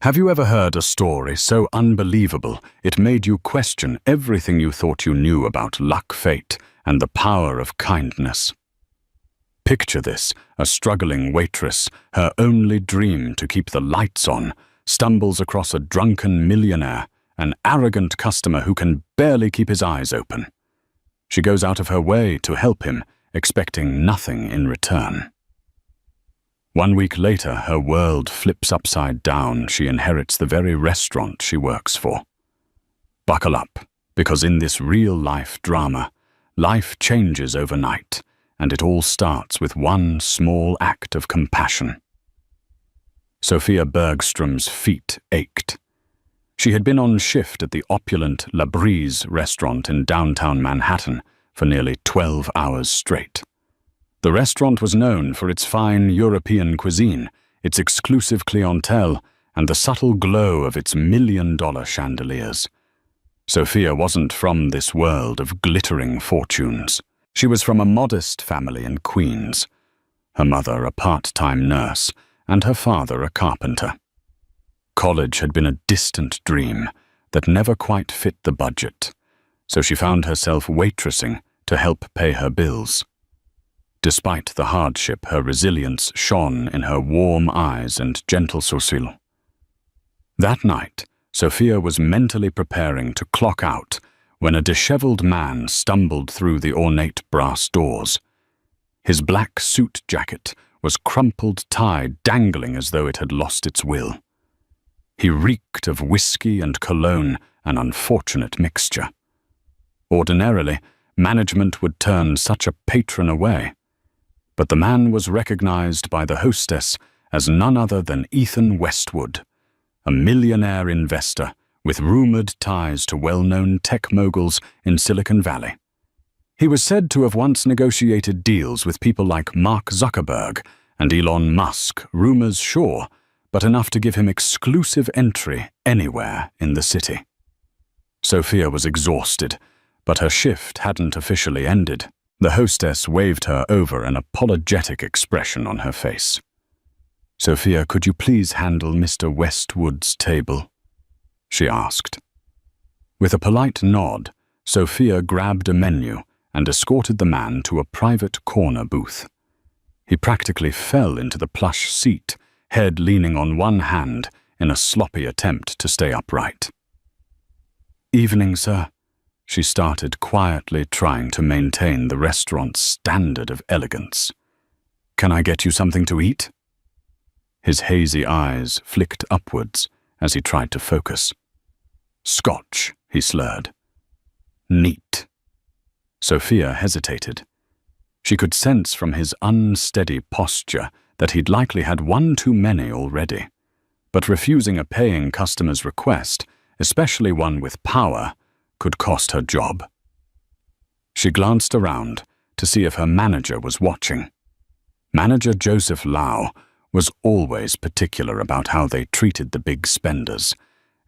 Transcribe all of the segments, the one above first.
Have you ever heard a story so unbelievable it made you question everything you thought you knew about luck, fate, and the power of kindness? Picture this: a struggling waitress, her only dream to keep the lights on, stumbles across a drunken millionaire, an arrogant customer who can barely keep his eyes open. She goes out of her way to help him, expecting nothing in return. 1 week later, her world flips upside down. She inherits the very restaurant she works for. Buckle up, because in this real-life drama, life changes overnight, and it all starts with one small act of compassion. Sophia Bergstrom's feet ached. She had been on shift at the opulent La Brise restaurant in downtown Manhattan for nearly 12 hours straight. The restaurant was known for its fine European cuisine, its exclusive clientele, and the subtle glow of its million-dollar chandeliers. Sophia wasn't from this world of glittering fortunes. She was from a modest family in Queens, her mother a part-time nurse and her father a carpenter. College had been a distant dream that never quite fit the budget, so she found herself waitressing to help pay her bills. Despite the hardship, her resilience shone in her warm eyes and gentle sourcils. That night, Sophia was mentally preparing to clock out when a disheveled man stumbled through the ornate brass doors. His black suit jacket was crumpled tie dangling as though it had lost its will. He reeked of whiskey and cologne, an unfortunate mixture. Ordinarily, management would turn such a patron away, but the man was recognized by the hostess as none other than Ethan Westwood, a millionaire investor with rumored ties to well-known tech moguls in Silicon Valley. He was said to have once negotiated deals with people like Mark Zuckerberg and Elon Musk, rumors sure, but enough to give him exclusive entry anywhere in the city. Sophia was exhausted, but her shift hadn't officially ended. The hostess waved her over, an apologetic expression on her face. "Sophia, could you please handle Mr. Westwood's table?" she asked. With a polite nod, Sophia grabbed a menu and escorted the man to a private corner booth. He practically fell into the plush seat, head leaning on one hand in a sloppy attempt to stay upright. "Evening, sir," she started quietly, trying to maintain the restaurant's standard of elegance. "Can I get you something to eat?" His hazy eyes flicked upwards as he tried to focus. "Scotch," he slurred. "Neat." Sophia hesitated. She could sense from his unsteady posture that he'd likely had one too many already, but refusing a paying customer's request, especially one with power, could cost her job. She glanced around to see if her manager was watching. Manager Joseph Lau was always particular about how they treated the big spenders,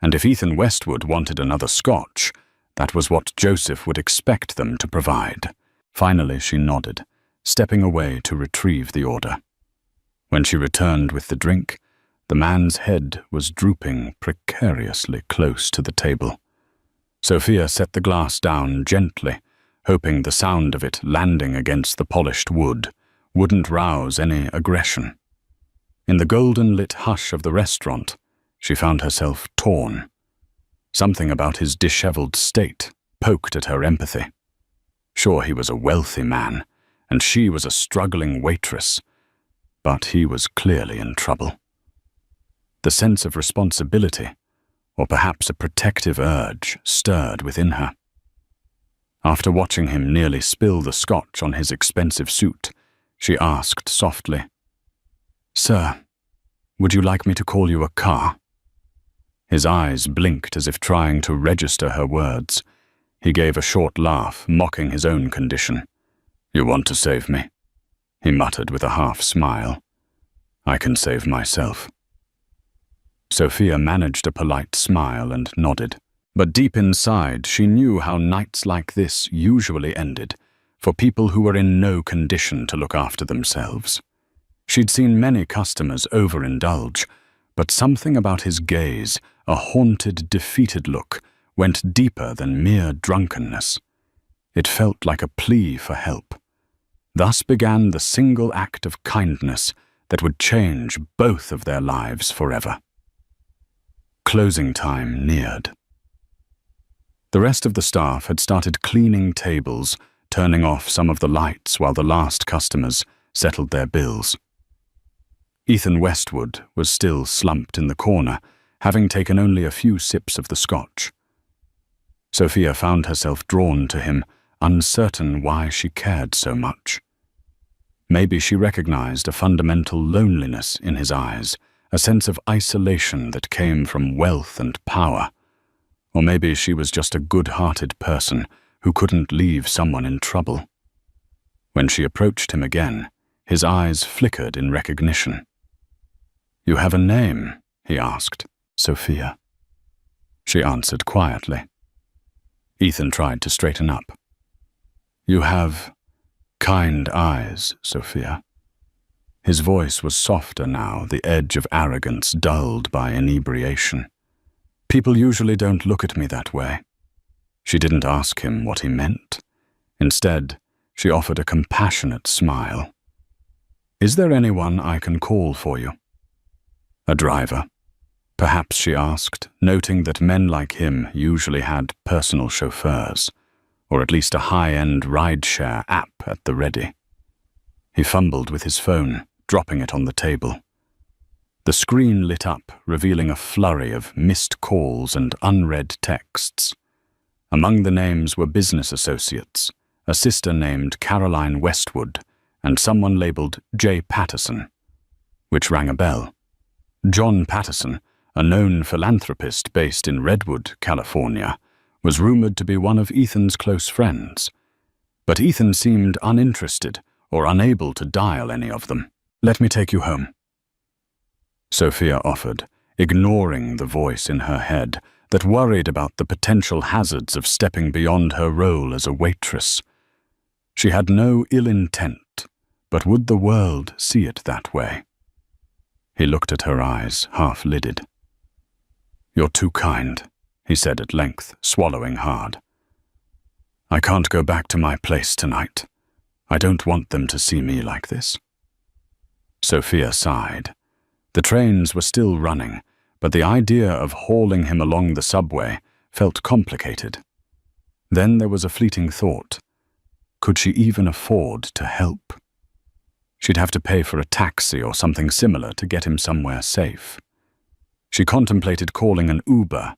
and if Ethan Westwood wanted another scotch, that was what Joseph would expect them to provide. Finally, she nodded, stepping away to retrieve the order. When she returned with the drink, the man's head was drooping precariously close to the table. Sophia set the glass down gently, hoping the sound of it landing against the polished wood wouldn't rouse any aggression. In the golden-lit hush of the restaurant, she found herself torn. Something about his disheveled state poked at her empathy. Sure, he was a wealthy man, and she was a struggling waitress, but he was clearly in trouble. The sense of responsibility, or perhaps a protective urge, stirred within her. After watching him nearly spill the scotch on his expensive suit, she asked softly, "Sir, would you like me to call you a car?" His eyes blinked as if trying to register her words. He gave a short laugh, mocking his own condition. "You want to save me?" he muttered with a half-smile. "I can save myself." Sophia managed a polite smile and nodded. But deep inside, she knew how nights like this usually ended for people who were in no condition to look after themselves. She'd seen many customers overindulge, but something about his gaze, a haunted, defeated look, went deeper than mere drunkenness. It felt like a plea for help. Thus began the single act of kindness that would change both of their lives forever. Closing time neared. The rest of the staff had started cleaning tables, turning off some of the lights while the last customers settled their bills. Ethan Westwood was still slumped in the corner, having taken only a few sips of the scotch. Sophia found herself drawn to him, uncertain why she cared so much. Maybe she recognized a fundamental loneliness in his eyes, a sense of isolation that came from wealth and power. Or maybe she was just a good-hearted person who couldn't leave someone in trouble. When she approached him again, his eyes flickered in recognition. "You have a name?" he asked. "Sophia." She answered quietly. Ethan tried to straighten up. "You have kind eyes, Sophia." His voice was softer now, the edge of arrogance dulled by inebriation. "People usually don't look at me that way." She didn't ask him what he meant. Instead, she offered a compassionate smile. "Is there anyone I can call for you?" "A driver?" Perhaps she asked, noting that men like him usually had personal chauffeurs, or at least a high-end rideshare app at the ready. He fumbled with his phone, dropping it on the table. The screen lit up, revealing a flurry of missed calls and unread texts. Among the names were business associates, a sister named Caroline Westwood, and someone labeled J. Patterson, which rang a bell. John Patterson, a known philanthropist based in Redwood, California, was rumored to be one of Ethan's close friends. But Ethan seemed uninterested or unable to dial any of them. "Let me take you home," Sophia offered, ignoring the voice in her head that worried about the potential hazards of stepping beyond her role as a waitress. She had no ill intent, but would the world see it that way? He looked at her eyes, half-lidded. "You're too kind," he said at length, swallowing hard. "I can't go back to my place tonight. I don't want them to see me like this." Sophia sighed. The trains were still running, but the idea of hauling him along the subway felt complicated. Then there was a fleeting thought. Could she even afford to help? She'd have to pay for a taxi or something similar to get him somewhere safe. She contemplated calling an Uber,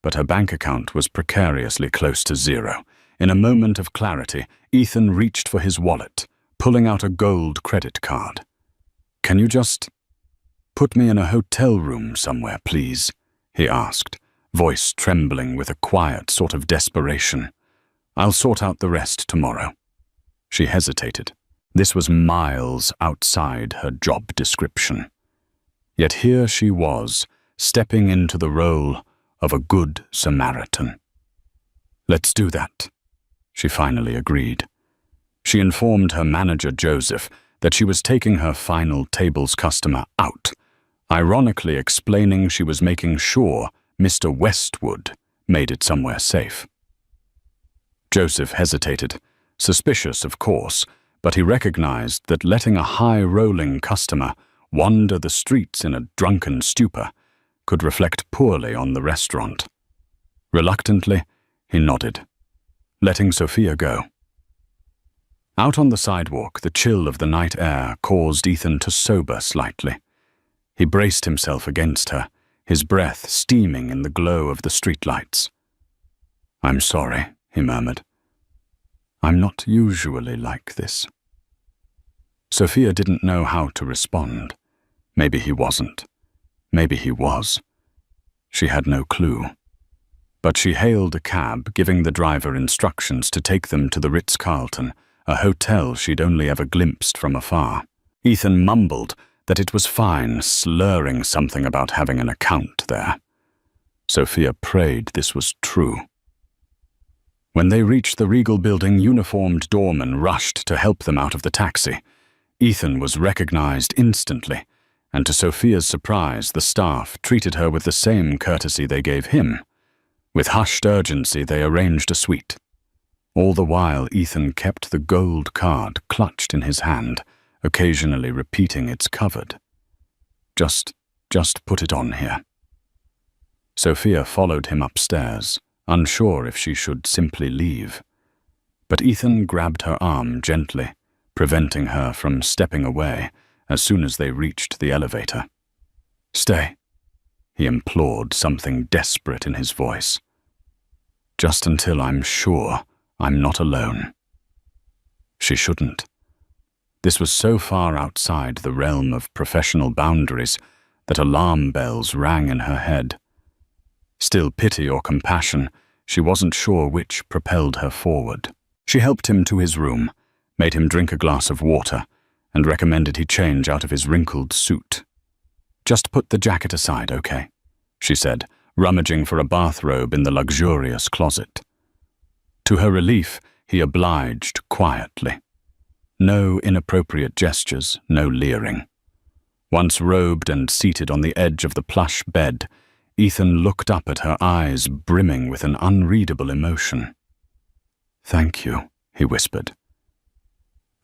but her bank account was precariously close to zero. In a moment of clarity, Ethan reached for his wallet, pulling out a gold credit card. "Can you just put me in a hotel room somewhere, please?" he asked, voice trembling with a quiet sort of desperation. "I'll sort out the rest tomorrow." She hesitated. This was miles outside her job description. Yet here she was, stepping into the role of a good Samaritan. "Let's do that," she finally agreed. She informed her manager, Joseph, that she was taking her final table's customer out, ironically explaining she was making sure Mr. Westwood made it somewhere safe. Joseph hesitated, suspicious of course, but he recognized that letting a high-rolling customer wander the streets in a drunken stupor could reflect poorly on the restaurant. Reluctantly, he nodded, letting Sophia go. Out on the sidewalk, the chill of the night air caused Ethan to sober slightly. He braced himself against her, his breath steaming in the glow of the streetlights. "I'm sorry," he murmured. "I'm not usually like this." Sophia didn't know how to respond. Maybe he wasn't. Maybe he was. She had no clue. But she hailed a cab, giving the driver instructions to take them to the Ritz-Carlton, a hotel she'd only ever glimpsed from afar. Ethan mumbled that it was fine, slurring something about having an account there. Sophia prayed this was true. When they reached the Regal building, uniformed doormen rushed to help them out of the taxi. Ethan was recognized instantly, and to Sophia's surprise, the staff treated her with the same courtesy they gave him. With hushed urgency, they arranged a suite. All the while, Ethan kept the gold card clutched in his hand, occasionally repeating its covered. Just put it on here. Sophia followed him upstairs, unsure if she should simply leave. But Ethan grabbed her arm gently, preventing her from stepping away as soon as they reached the elevator. "Stay," he implored, something desperate in his voice. "Just until I'm sure I'm not alone." She shouldn't. This was so far outside the realm of professional boundaries that alarm bells rang in her head. Still pity or compassion, she wasn't sure which propelled her forward. She helped him to his room, made him drink a glass of water, and recommended he change out of his wrinkled suit. "Just put the jacket aside, okay?" she said, rummaging for a bathrobe in the luxurious closet. To her relief, he obliged quietly. No inappropriate gestures, no leering. Once robed and seated on the edge of the plush bed, Ethan looked up at her eyes brimming with an unreadable emotion. "Thank you," he whispered.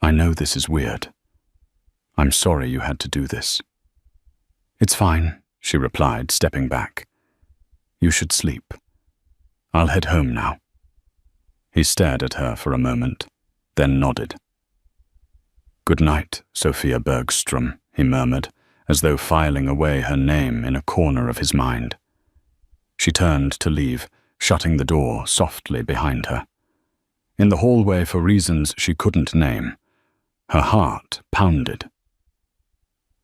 "I know this is weird. I'm sorry you had to do this." "It's fine," she replied, stepping back. "You should sleep. I'll head home now." He stared at her for a moment, then nodded. "Good night, Sophia Bergstrom," he murmured, as though filing away her name in a corner of his mind. She turned to leave, shutting the door softly behind her. In the hallway, for reasons she couldn't name, her heart pounded.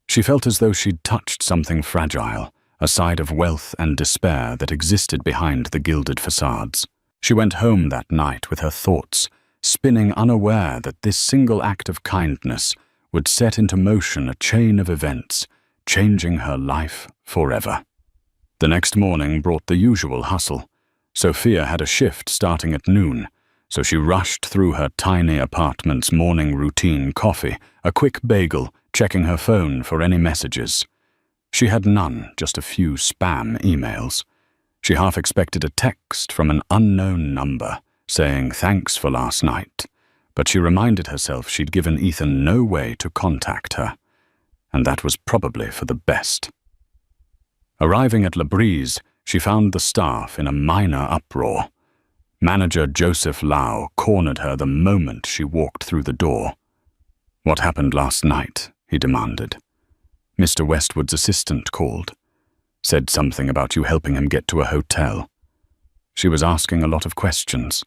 She felt as though she'd touched something fragile, a side of wealth and despair that existed behind the gilded facades. She went home that night with her thoughts spinning, unaware that this single act of kindness would set into motion a chain of events, changing her life forever. The next morning brought the usual hustle. Sophia had a shift starting at noon, so she rushed through her tiny apartment's morning routine: coffee, a quick bagel, checking her phone for any messages. She had none, just a few spam emails. She half expected a text from an unknown number saying thanks for last night, but she reminded herself she'd given Ethan no way to contact her, and that was probably for the best. Arriving at La Brise, she found the staff in a minor uproar. Manager Joseph Lau cornered her the moment she walked through the door. "What happened last night?" he demanded. "Mr. Westwood's assistant called. Said something about you helping him get to a hotel. She was asking a lot of questions."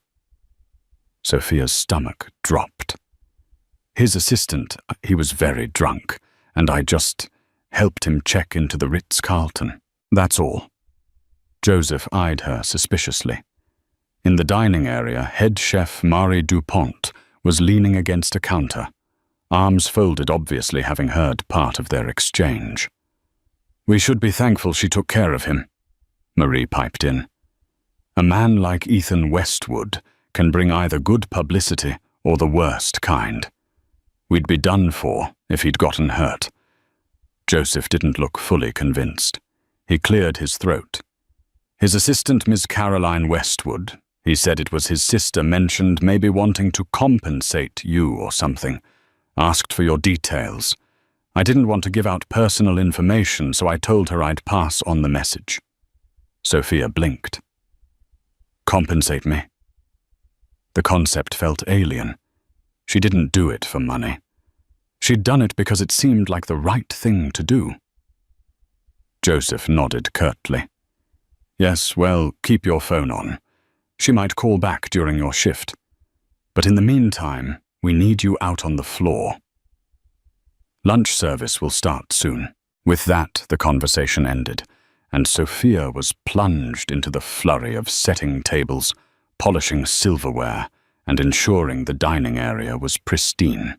Sophia's stomach dropped. "His assistant, he was very drunk, and I just helped him check into the Ritz-Carlton. That's all." Joseph eyed her suspiciously. In the dining area, head chef Marie Dupont was leaning against a counter, arms folded, obviously having heard part of their exchange. "We should be thankful she took care of him," Marie piped in. "A man like Ethan Westwood can bring either good publicity or the worst kind. We'd be done for if he'd gotten hurt." Joseph didn't look fully convinced. He cleared his throat. "His assistant, Miss Caroline Westwood, he said it was his sister, mentioned maybe wanting to compensate you or something. Asked for your details. I didn't want to give out personal information, so I told her I'd pass on the message." Sophia blinked. "Compensate me?" The concept felt alien. She didn't do it for money. She'd done it because it seemed like the right thing to do. Joseph nodded curtly. "Yes, well, keep your phone on. She might call back during your shift. But in the meantime, we need you out on the floor. Lunch service will start soon." With that, the conversation ended, and Sophia was plunged into the flurry of setting tables, polishing silverware, and ensuring the dining area was pristine.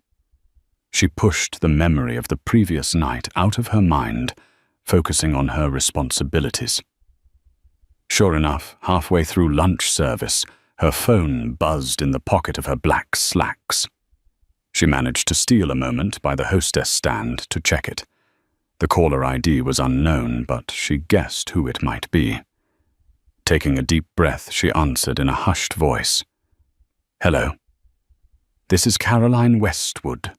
She pushed the memory of the previous night out of her mind, focusing on her responsibilities. Sure enough, halfway through lunch service, her phone buzzed in the pocket of her black slacks. She managed to steal a moment by the hostess stand to check it. The The caller ID was unknown, but she guessed who it might be. Taking a deep breath, she answered in a hushed voice. "Hello. This is Caroline Westwood,"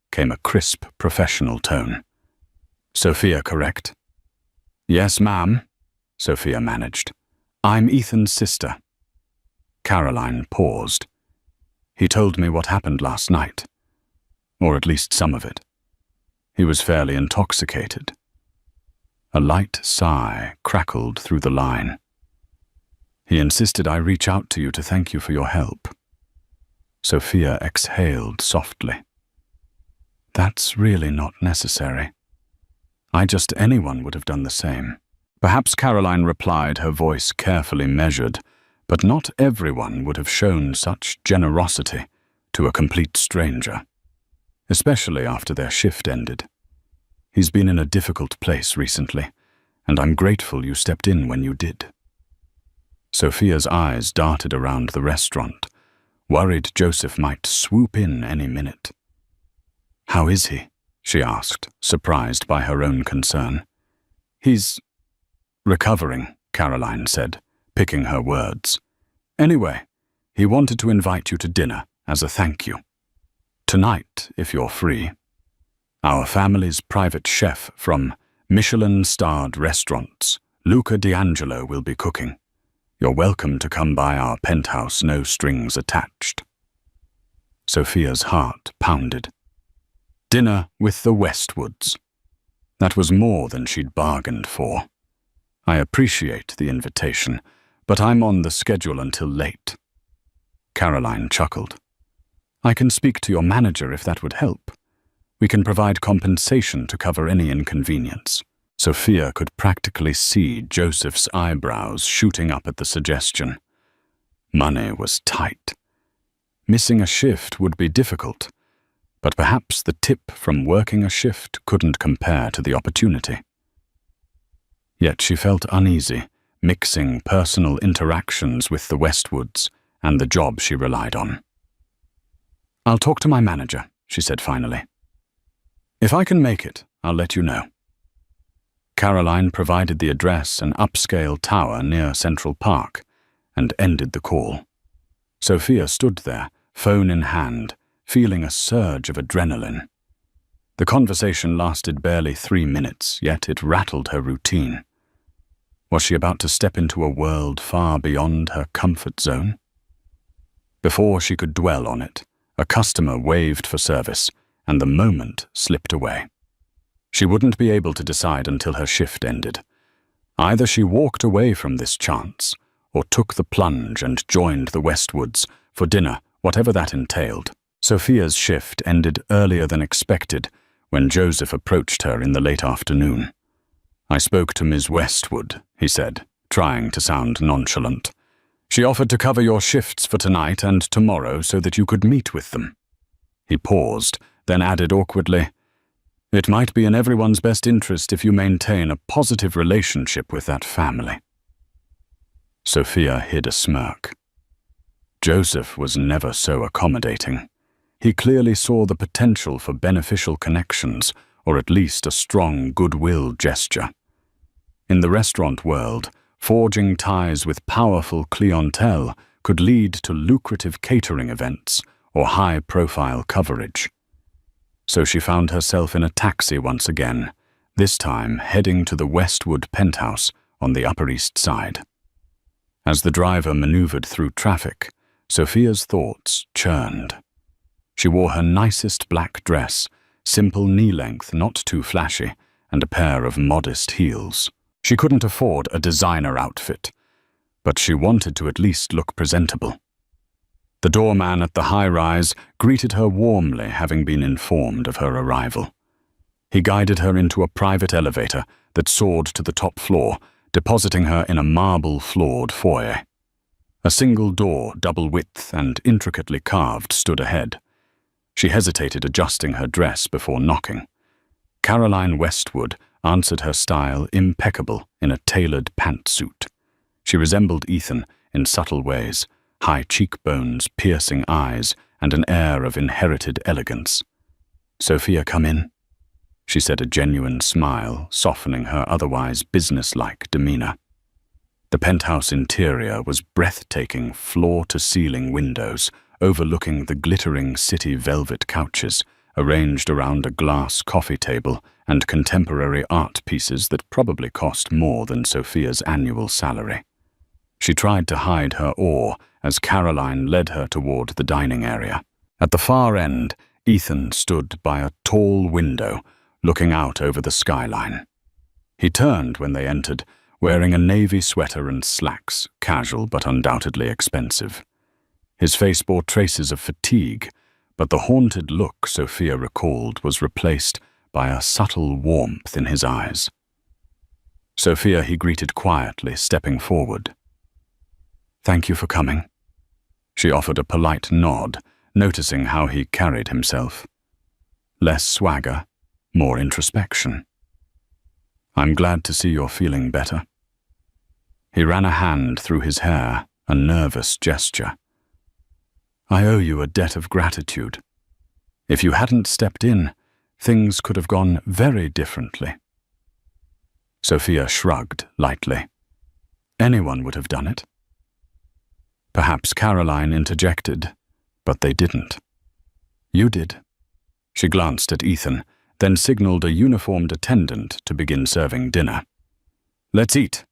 came a crisp, professional tone. "Sophia, correct?" "Yes, ma'am," Sophia managed. "I'm Ethan's sister." Caroline paused. "He told me what happened last night. Or at least some of it. He was fairly intoxicated." A light sigh crackled through the line. "He insisted I reach out to you to thank you for your help." Sophia exhaled softly. "That's really not necessary. Anyone would have done the same." Perhaps Caroline replied, her voice carefully measured, but not everyone would have shown such generosity to a complete stranger, especially after their shift ended. "He's been in a difficult place recently, and I'm grateful you stepped in when you did." Sophia's eyes darted around the restaurant, worried Joseph might swoop in any minute. "How is he?" she asked, surprised by her own concern. "He's recovering," Caroline said, picking her words. "Anyway, he wanted to invite you to dinner as a thank you. Tonight, if you're free. Our family's private chef from Michelin-starred restaurants, Luca D'Angelo, will be cooking. You're welcome to come by our penthouse, no strings attached." Sophia's heart pounded. Dinner with the Westwoods. That was more than she'd bargained for. "I appreciate the invitation, but I'm on the schedule until late." Caroline chuckled. "I can speak to your manager if that would help. We can provide compensation to cover any inconvenience." Sophia could practically see Joseph's eyebrows shooting up at the suggestion. Money was tight. Missing a shift would be difficult, but perhaps the tip from working a shift couldn't compare to the opportunity. Yet she felt uneasy, mixing personal interactions with the Westwoods and the job she relied on. "I'll talk to my manager," she said finally. "If I can make it, I'll let you know." Caroline provided the address, an upscale tower near Central Park, and ended the call. Sophia stood there, phone in hand, feeling a surge of adrenaline. The conversation lasted barely 3 minutes, yet it rattled her routine. Was she about to step into a world far beyond her comfort zone? Before she could dwell on it, a customer waved for service, and the moment slipped away. She wouldn't be able to decide until her shift ended. Either she walked away from this chance, or took the plunge and joined the Westwoods for dinner, whatever that entailed. Sophia's shift ended earlier than expected when Joseph approached her in the late afternoon. "I spoke to Ms. Westwood," he said, trying to sound nonchalant. "She offered to cover your shifts for tonight and tomorrow so that you could meet with them." He paused, then added awkwardly, "It might be in everyone's best interest if you maintain a positive relationship with that family." Sophia hid a smirk. Joseph was never so accommodating. He clearly saw the potential for beneficial connections, or at least a strong goodwill gesture. In the restaurant world, forging ties with powerful clientele could lead to lucrative catering events or high-profile coverage. So she found herself in a taxi once again, this time heading to the Westwood penthouse on the Upper East Side. As the driver maneuvered through traffic, Sophia's thoughts churned. She wore her nicest black dress, simple knee-length, not too flashy, and a pair of modest heels. She couldn't afford a designer outfit, but she wanted to at least look presentable. The doorman at the high-rise greeted her warmly, having been informed of her arrival. He guided her into a private elevator that soared to the top floor, depositing her in a marble-floored foyer. A single door, double-width and intricately carved, stood ahead. She hesitated, adjusting her dress before knocking. Caroline Westwood answered, her style impeccable in a tailored pantsuit. She resembled Ethan in subtle ways, high cheekbones, piercing eyes, and an air of inherited elegance. "Sophia, come in." she said, a genuine smile softening her otherwise businesslike demeanor. The penthouse interior was breathtaking floor-to-ceiling windows overlooking the glittering city velvet couches arranged around a glass coffee table and contemporary art pieces that probably cost more than Sophia's annual salary. She tried to hide her awe as Caroline led her toward the dining area. At the far end, Ethan stood by a tall window, looking out over the skyline. He turned when they entered, wearing a navy sweater and slacks, casual but undoubtedly expensive. His face bore traces of fatigue, but the haunted look Sophia recalled was replaced by a subtle warmth in his eyes. Sophia he greeted quietly, stepping forward. "Thank you for coming." She offered a polite nod, noticing how he carried himself. Less swagger, more introspection. "I'm glad to see you're feeling better." He ran a hand through his hair, a nervous gesture. "I owe you a debt of gratitude. If you hadn't stepped in, things could have gone very differently." Sophia shrugged lightly. Anyone would have done it. Perhaps Caroline interjected, but they didn't. "You did." She glanced at Ethan, then signaled a uniformed attendant to begin serving dinner. "Let's eat.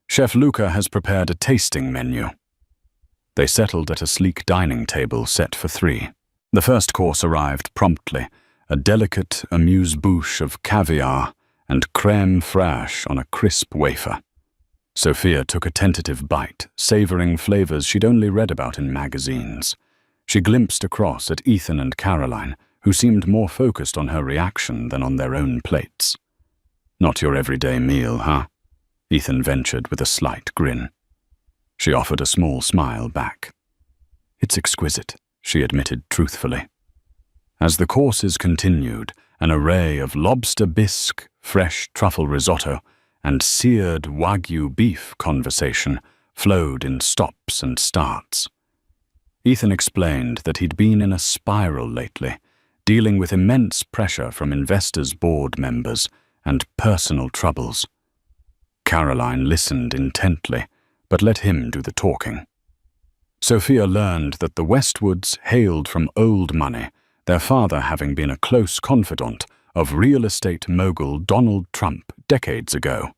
Chef Luca has prepared a tasting menu." They settled at a sleek dining table set for 3. The first course arrived promptly, a delicate amuse-bouche of caviar and crème fraîche on a crisp wafer. Sophia took a tentative bite, savoring flavors she'd only read about in magazines. She glimpsed across at Ethan and Caroline, who seemed more focused on her reaction than on their own plates. "Not your everyday meal, huh?" Ethan ventured with a slight grin. She offered a small smile back. "It's exquisite," she admitted truthfully. As the courses continued, an array of lobster bisque, fresh truffle risotto, and seared Wagyu beef conversation flowed in stops and starts. Ethan explained that he'd been in a spiral lately, dealing with immense pressure from investors' board members and personal troubles. Caroline listened intently, but let him do the talking. Sophia learned that the Westwoods hailed from old money, their father having been a close confidant of real estate mogul Donald Trump decades ago,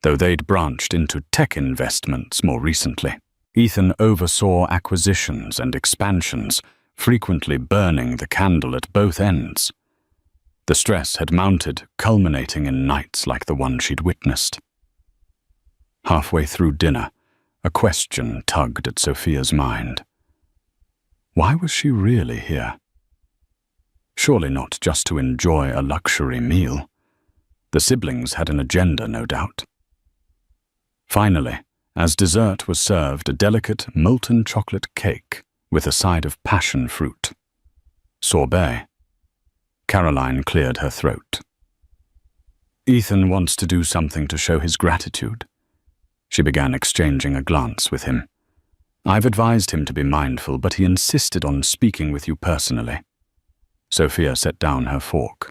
though they'd branched into tech investments more recently. Ethan oversaw acquisitions and expansions, frequently burning the candle at both ends. The stress had mounted, culminating in nights like the one she'd witnessed. Halfway through dinner, a question tugged at Sophia's mind. Why was she really here? Surely not just to enjoy a luxury meal. The siblings had an agenda, no doubt. Finally, as dessert was served a delicate molten chocolate cake with a side of passion fruit. Sorbet. Caroline cleared her throat. "Ethan wants to do something to show his gratitude." She began exchanging a glance with him. "I've advised him to be mindful, but he insisted on speaking with you personally." Sophia set down her fork.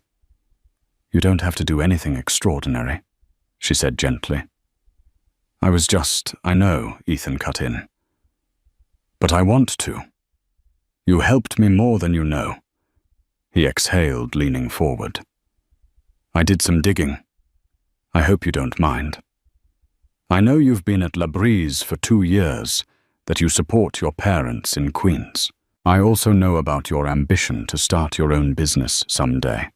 "You don't have to do anything extraordinary," she said gently. I know," Ethan cut in. "But I want to. You helped me more than you know." He exhaled, leaning forward. "I did some digging. I hope you don't mind. I know you've been at La Brise for 2 years, that you support your parents in Queens. I also know about your ambition to start your own business someday.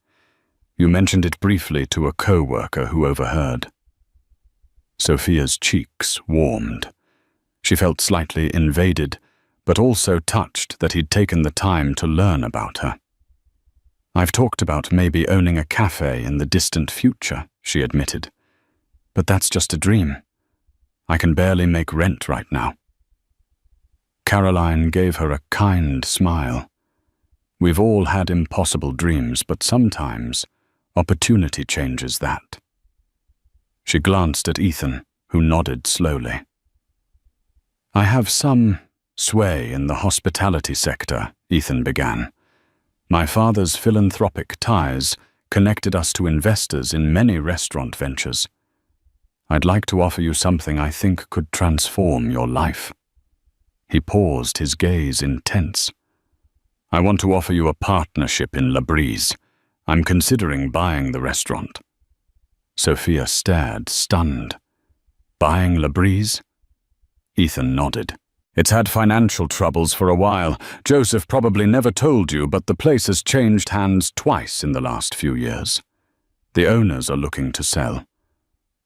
You mentioned it briefly to a co-worker who overheard." Sophia's cheeks warmed. She felt slightly invaded, but also touched that he'd taken the time to learn about her. "I've talked about maybe owning a cafe in the distant future," she admitted. "But that's just a dream. I can barely make rent right now." Caroline gave her a kind smile. "We've all had impossible dreams, but sometimes opportunity changes that." She glanced at Ethan, who nodded slowly. "I have some sway in the hospitality sector," Ethan began. "My father's philanthropic ties connected us to investors in many restaurant ventures. I'd like to offer you something I think could transform your life." He paused, his gaze intense. "I want to offer you a partnership in La Brise. I'm considering buying the restaurant." Sophia stared, stunned. "Buying La Brise?" Ethan nodded. "It's had financial troubles for a while. Joseph probably never told you, but the place has changed hands twice in the last few years. The owners are looking to sell.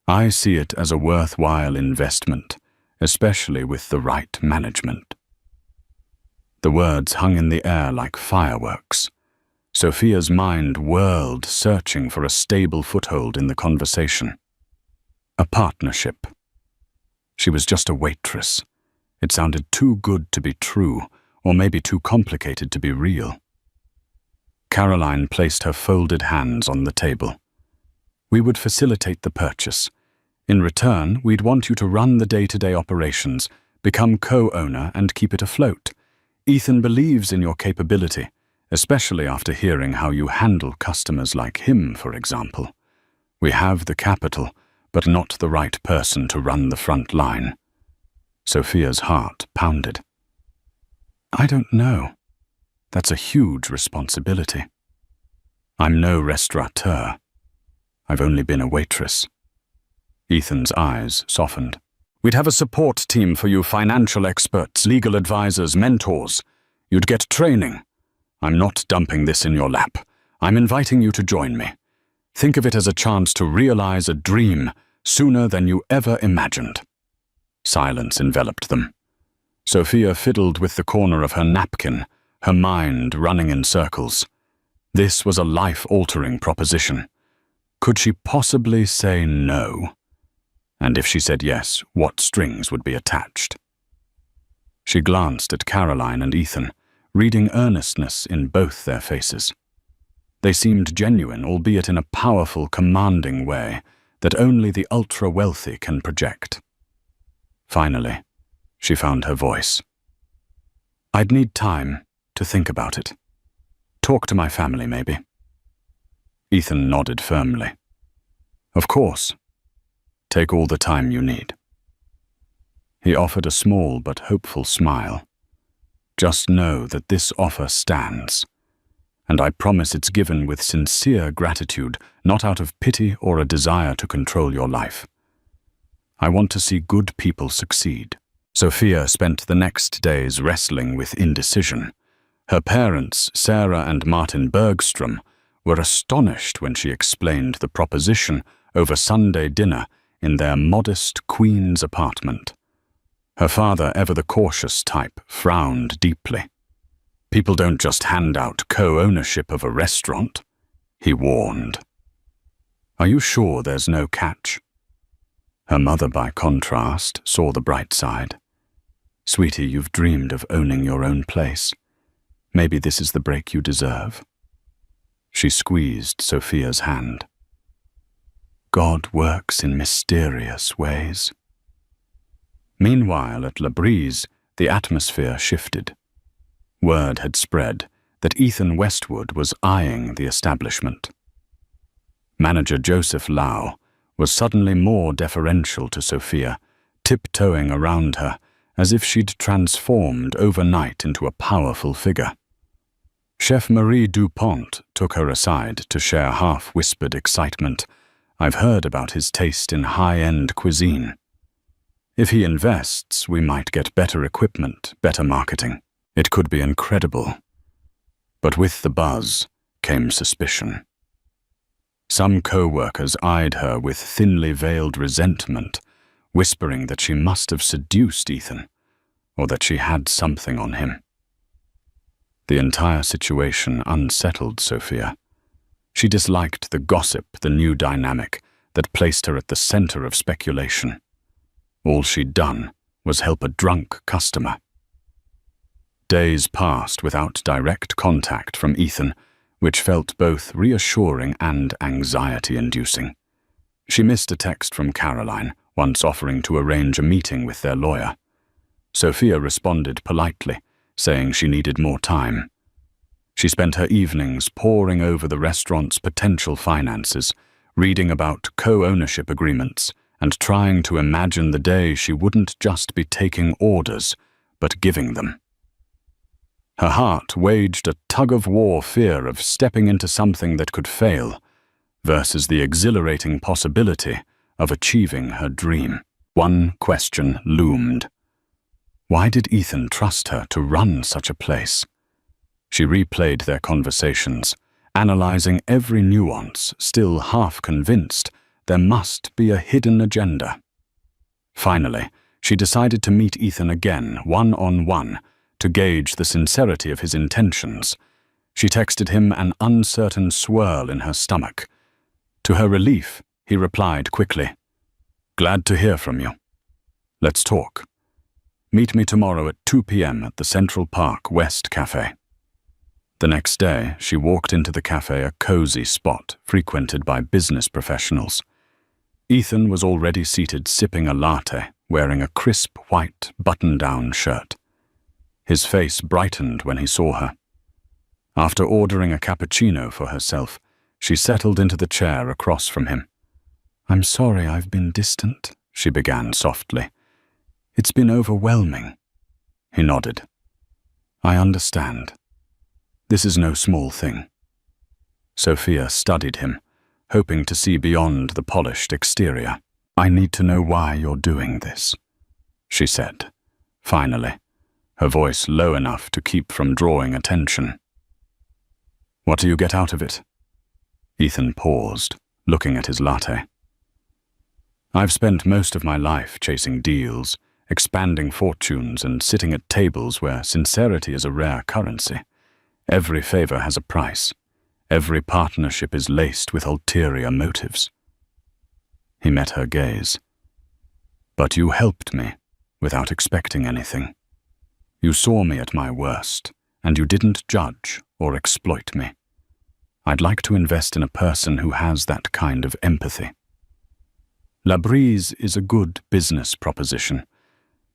I see it as a worthwhile investment, especially with the right management." The words hung in the air like fireworks. Sophia's mind whirled, searching for a stable foothold in the conversation. A partnership. She was just a waitress. It sounded too good to be true, or maybe too complicated to be real. Caroline placed her folded hands on the table. "We would facilitate the purchase. In return, we'd want you to run the day-to-day operations, become co-owner, and keep it afloat. Ethan believes in your capability, especially after hearing how you handle customers like him, for example. We have the capital, but not the right person to run the front line." Sophia's heart pounded. "I don't know. That's a huge responsibility. I'm no restaurateur. I've only been a waitress." Ethan's eyes softened. "We'd have a support team for you, financial experts, legal advisors, mentors. You'd get training. I'm not dumping this in your lap. I'm inviting you to join me. Think of it as a chance to realize a dream sooner than you ever imagined." Silence enveloped them. Sophia fiddled with the corner of her napkin, her mind running in circles. This was a life-altering proposition. Could she possibly say no? And if she said yes, what strings would be attached? She glanced at Caroline and Ethan, reading earnestness in both their faces. They seemed genuine, albeit in a powerful, commanding way that only the ultra-wealthy can project. Finally, she found her voice. "I'd need time to think about it. Talk to my family, maybe." Ethan nodded firmly. "Of course. Take all the time you need." He offered a small but hopeful smile. "Just know that this offer stands, and I promise it's given with sincere gratitude, not out of pity or a desire to control your life. I want to see good people succeed." Sophia spent the next days wrestling with indecision. Her parents, Sarah and Martin Bergstrom, were astonished when she explained the proposition over Sunday dinner in their modest Queen's apartment. Her father, ever the cautious type, frowned deeply. "People don't just hand out co-ownership of a restaurant," he warned. "Are you sure there's no catch?" Her mother, by contrast, saw the bright side. "Sweetie, you've dreamed of owning your own place. Maybe this is the break you deserve." She squeezed Sophia's hand. God works in mysterious ways. Meanwhile, at La Brise, the atmosphere shifted. Word had spread that Ethan Westwood was eyeing the establishment. Manager Joseph Lau was suddenly more deferential to Sophia, tiptoeing around her as if she'd transformed overnight into a powerful figure. Chef Marie Dupont took her aside to share half-whispered excitement. "I've heard about his taste in high-end cuisine. If he invests, we might get better equipment, better marketing. It could be incredible." But with the buzz came suspicion. Some co-workers eyed her with thinly veiled resentment, whispering that she must have seduced Ethan, or that she had something on him. The entire situation unsettled Sophia. She disliked the gossip, the new dynamic that placed her at the center of speculation. All she'd done was help a drunk customer. Days passed without direct contact from Ethan, which felt both reassuring and anxiety-inducing. She missed a text from Caroline, once offering to arrange a meeting with their lawyer. Sophia responded politely, saying she needed more time. She spent her evenings poring over the restaurant's potential finances, reading about co-ownership agreements, and trying to imagine the day she wouldn't just be taking orders, but giving them. Her heart waged a tug-of-war fear of stepping into something that could fail, versus the exhilarating possibility of achieving her dream. One question loomed. Why did Ethan trust her to run such a place? She replayed their conversations, analyzing every nuance, still half convinced there must be a hidden agenda. Finally, she decided to meet Ethan again, one-on-one, to gauge the sincerity of his intentions. She texted him an uncertain swirl in her stomach. To her relief, he replied quickly, "Glad to hear from you. Let's talk. Meet me tomorrow at 2 p.m. at the Central Park West Cafe." The next day, she walked into the cafe, a cozy spot frequented by business professionals. Ethan was already seated sipping a latte, wearing a crisp white button-down shirt. His face brightened when he saw her. After ordering a cappuccino for herself, she settled into the chair across from him. "I'm sorry I've been distant," she began softly. "It's been overwhelming." He nodded. "I understand. This is no small thing." Sophia studied him, hoping to see beyond the polished exterior. "I need to know why you're doing this," she said, finally, her voice low enough to keep from drawing attention. "What do you get out of it?" Ethan paused, looking at his latte. "I've spent most of my life chasing deals, expanding fortunes, and sitting at tables where sincerity is a rare currency. Every favor has a price. Every partnership is laced with ulterior motives." He met her gaze. "But you helped me without expecting anything. You saw me at my worst, and you didn't judge or exploit me. I'd like to invest in a person who has that kind of empathy. La Brise is a good business proposition,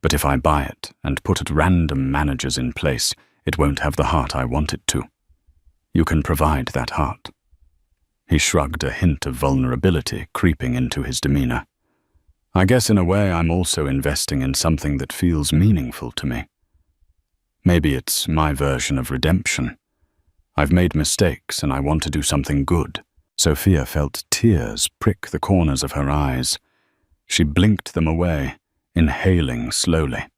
but if I buy it and put at random managers in place, it won't have the heart I want it to. You can provide that heart." He shrugged, a hint of vulnerability creeping into his demeanor. "I guess in a way I'm also investing in something that feels meaningful to me. Maybe it's my version of redemption. I've made mistakes and I want to do something good." Sophia felt tears prick the corners of her eyes. She blinked them away, inhaling slowly.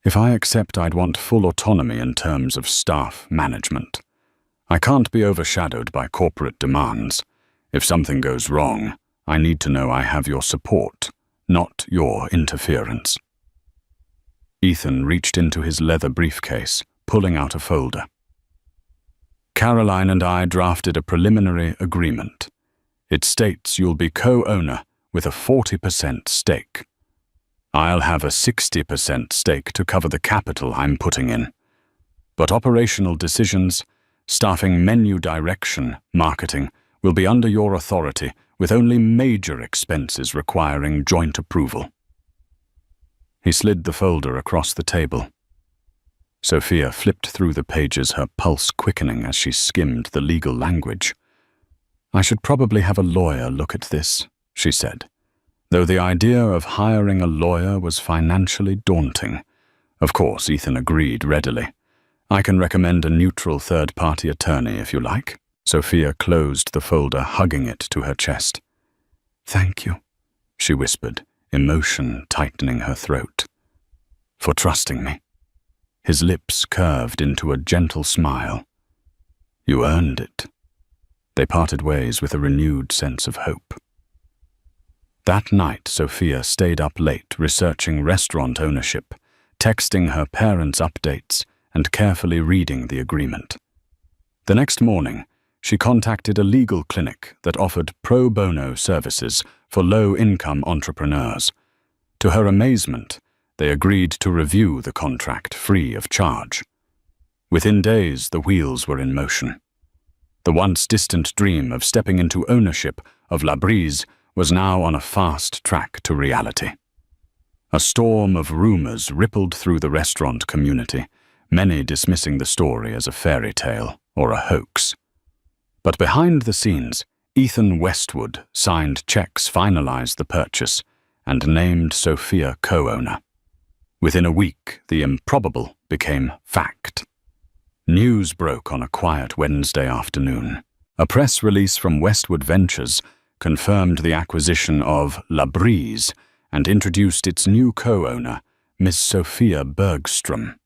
"If I accept, I'd want full autonomy in terms of staff management. I can't be overshadowed by corporate demands. If something goes wrong, I need to know I have your support, not your interference." Ethan reached into his leather briefcase, pulling out a folder. "Caroline and I drafted a preliminary agreement. It states you'll be co-owner with a 40% stake. I'll have a 60% stake to cover the capital I'm putting in. But operational decisions, staffing, menu direction, marketing, will be under your authority, with only major expenses requiring joint approval." He slid the folder across the table. Sophia flipped through the pages, her pulse quickening as she skimmed the legal language. "I should probably have a lawyer look at this," she said, though the idea of hiring a lawyer was financially daunting. Of course, Ethan agreed readily. "I can recommend a neutral third-party attorney if you like." Sophia closed the folder, hugging it to her chest. "Thank you," she whispered, emotion tightening her throat. "For trusting me." His lips curved into a gentle smile. "You earned it." They parted ways with a renewed sense of hope. That night, Sophia stayed up late researching restaurant ownership, texting her parents updates, and carefully reading the agreement. The next morning, she contacted a legal clinic that offered pro bono services for low-income entrepreneurs. To her amazement, they agreed to review the contract free of charge. Within days, the wheels were in motion. The once distant dream of stepping into ownership of La Brise was now on a fast track to reality. A storm of rumors rippled through the restaurant community, many dismissing the story as a fairy tale or a hoax. But behind the scenes, Ethan Westwood signed checks, finalized the purchase, and named Sophia co-owner. Within a week, the improbable became fact. News broke on a quiet Wednesday afternoon. A press release from Westwood Ventures confirmed the acquisition of La Brise and introduced its new co-owner, Miss Sophia Bergstrom.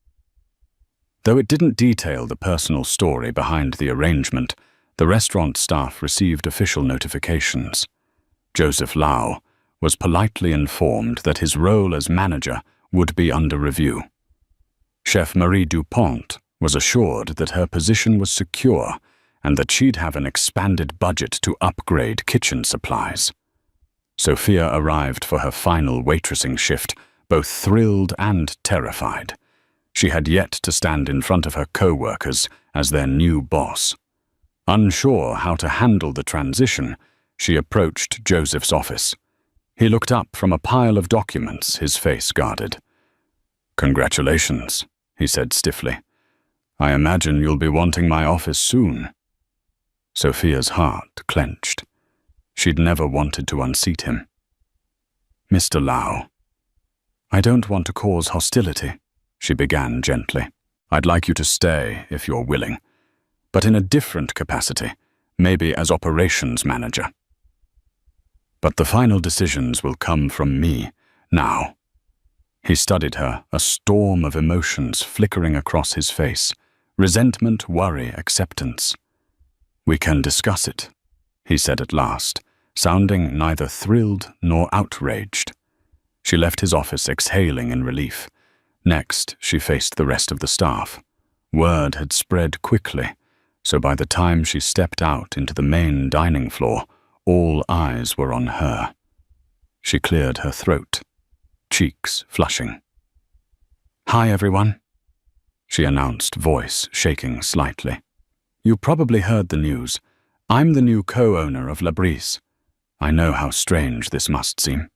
Though it didn't detail the personal story behind the arrangement, the restaurant staff received official notifications. Joseph Lau was politely informed that his role as manager would be under review. Chef Marie Dupont was assured that her position was secure and that she'd have an expanded budget to upgrade kitchen supplies. Sophia arrived for her final waitressing shift, both thrilled and terrified. She had yet to stand in front of her co-workers as their new boss. Unsure how to handle the transition, she approached Joseph's office. He looked up from a pile of documents, his face guarded. "Congratulations," he said stiffly. "I imagine you'll be wanting my office soon." Sophia's heart clenched. She'd never wanted to unseat him. "Mr. Lau, I don't want to cause hostility," she began gently. "I'd like you to stay if you're willing, but in a different capacity, maybe as operations manager. But the final decisions will come from me now." He studied her, a storm of emotions flickering across his face. Resentment, worry, acceptance. "We can discuss it," he said at last, sounding neither thrilled nor outraged. She left his office exhaling in relief. Next, she faced the rest of the staff. Word had spread quickly, so by the time she stepped out into the main dining floor, all eyes were on her. She cleared her throat, cheeks flushing. "Hi, everyone," she announced, voice shaking slightly. "You probably heard the news. I'm the new co-owner of La Brise. I know how strange this must seem.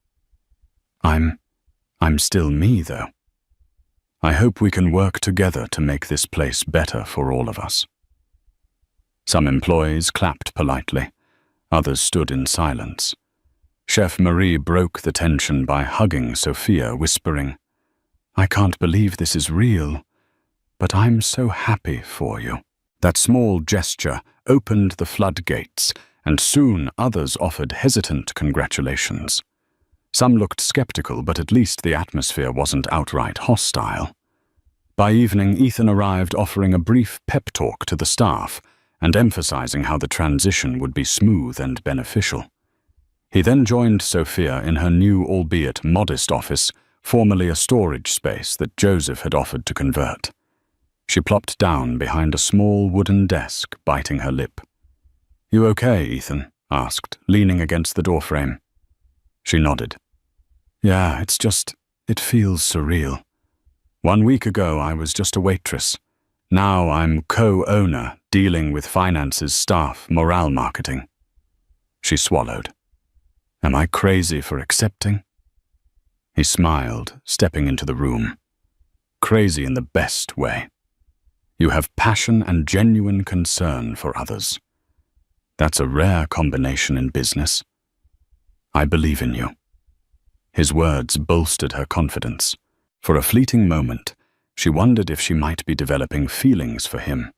I'm still me, though. I hope we can work together to make this place better for all of us." Some employees clapped politely. Others stood in silence. Chef Marie broke the tension by hugging Sophia, whispering, "I can't believe this is real, but I'm so happy for you." That small gesture opened the floodgates, and soon others offered hesitant congratulations. Some looked skeptical, but at least the atmosphere wasn't outright hostile. By evening, Ethan arrived offering a brief pep talk to the staff and emphasizing how the transition would be smooth and beneficial. He then joined Sophia in her new, albeit modest office, formerly a storage space that Joseph had offered to convert. She plopped down behind a small wooden desk, biting her lip. "You okay, Ethan?" asked, leaning against the doorframe. She nodded. "Yeah, it feels surreal. 1 week ago, I was just a waitress. Now I'm co-owner, dealing with finances, staff, morale marketing." She swallowed. "Am I crazy for accepting?" He smiled, stepping into the room. "Crazy in the best way. You have passion and genuine concern for others. That's a rare combination in business. I believe in you." His words bolstered her confidence. For a fleeting moment, she wondered if she might be developing feelings for him,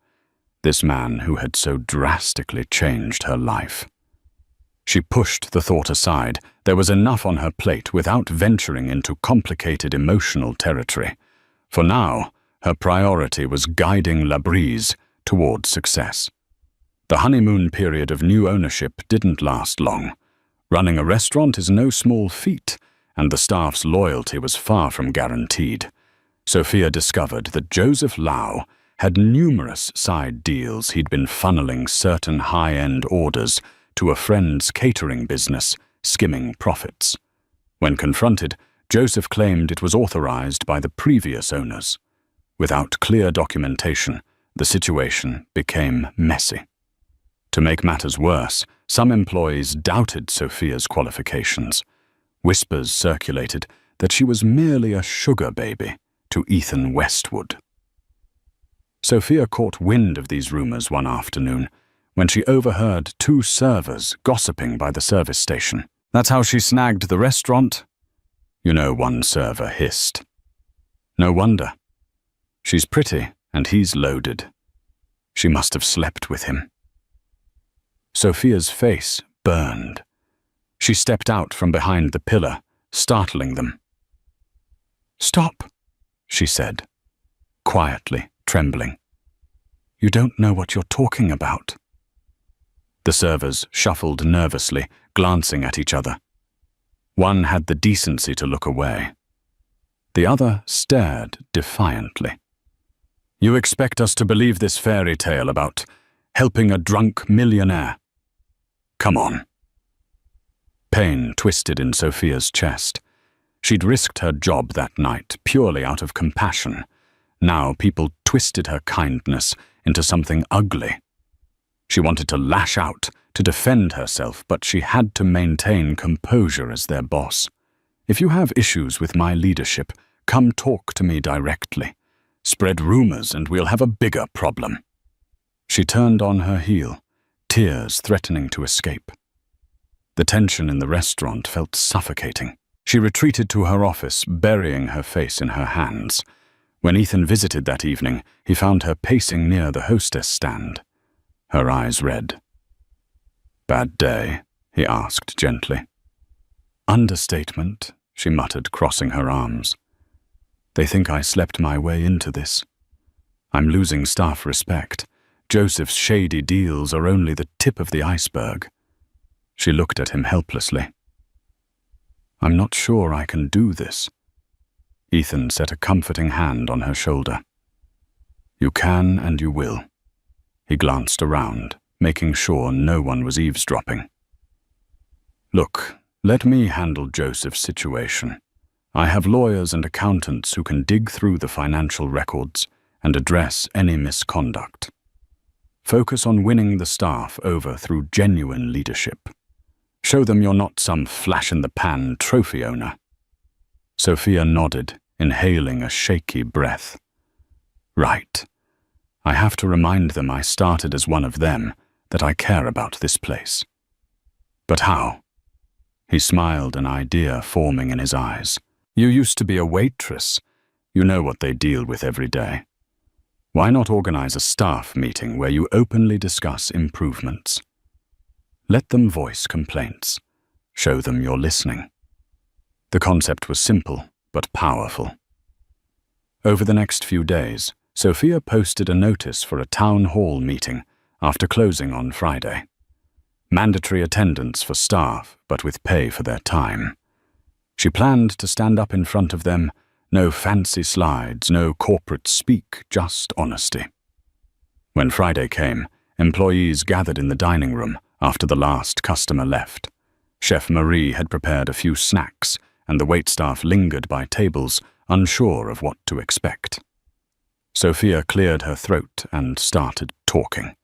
this man who had so drastically changed her life. She pushed the thought aside. There was enough on her plate without venturing into complicated emotional territory. For now, her priority was guiding La Brise toward success. The honeymoon period of new ownership didn't last long. Running a restaurant is no small feat, and the staff's loyalty was far from guaranteed. Sophia discovered that Joseph Lau had numerous side deals. He'd been funneling certain high-end orders to a friend's catering business, skimming profits. When confronted, Joseph claimed it was authorized by the previous owners. Without clear documentation, the situation became messy. To make matters worse, some employees doubted Sophia's qualifications. Whispers circulated that she was merely a sugar baby to Ethan Westwood. Sophia caught wind of these rumors one afternoon when she overheard two servers gossiping by the service station. "That's how she snagged the restaurant?" You know, one server hissed. "No wonder. She's pretty and he's loaded. She must have slept with him." Sophia's face burned. She stepped out from behind the pillar, startling them. "Stop," she said, quietly, trembling. "You don't know what you're talking about." The servers shuffled nervously, glancing at each other. One had the decency to look away. The other stared defiantly. "You expect us to believe this fairy tale about helping a drunk millionaire? Come on." Pain twisted in Sophia's chest. She'd risked her job that night purely out of compassion. Now people twisted her kindness into something ugly. She wanted to lash out, to defend herself, but she had to maintain composure as their boss. "If you have issues with my leadership, come talk to me directly. Spread rumors and we'll have a bigger problem." She turned on her heel, tears threatening to escape. The tension in the restaurant felt suffocating. She retreated to her office, burying her face in her hands. When Ethan visited that evening, he found her pacing near the hostess stand, her eyes red. "Bad day?" he asked gently. "Understatement," she muttered, crossing her arms. "They think I slept my way into this. I'm losing staff respect. Joseph's shady deals are only the tip of the iceberg." She looked at him helplessly. "I'm not sure I can do this." Ethan set a comforting hand on her shoulder. "You can and you will." He glanced around, making sure no one was eavesdropping. "Look, let me handle Joseph's situation. I have lawyers and accountants who can dig through the financial records and address any misconduct. Focus on winning the staff over through genuine leadership. Show them you're not some flash-in-the-pan trophy owner." Sophia nodded, inhaling a shaky breath. "Right. I have to remind them I started as one of them, that I care about this place." "But how?" He smiled, an idea forming in his eyes. "You used to be a waitress. You know what they deal with every day. Why not organize a staff meeting where you openly discuss improvements? Let them voice complaints. Show them you're listening." The concept was simple, but powerful. Over the next few days, Sophia posted a notice for a town hall meeting after closing on Friday. Mandatory attendance for staff, but with pay for their time. She planned to stand up in front of them, no fancy slides, no corporate speak, just honesty. When Friday came, employees gathered in the dining room after the last customer left. Chef Marie had prepared a few snacks, and the waitstaff lingered by tables, unsure of what to expect. Sophia cleared her throat and started talking.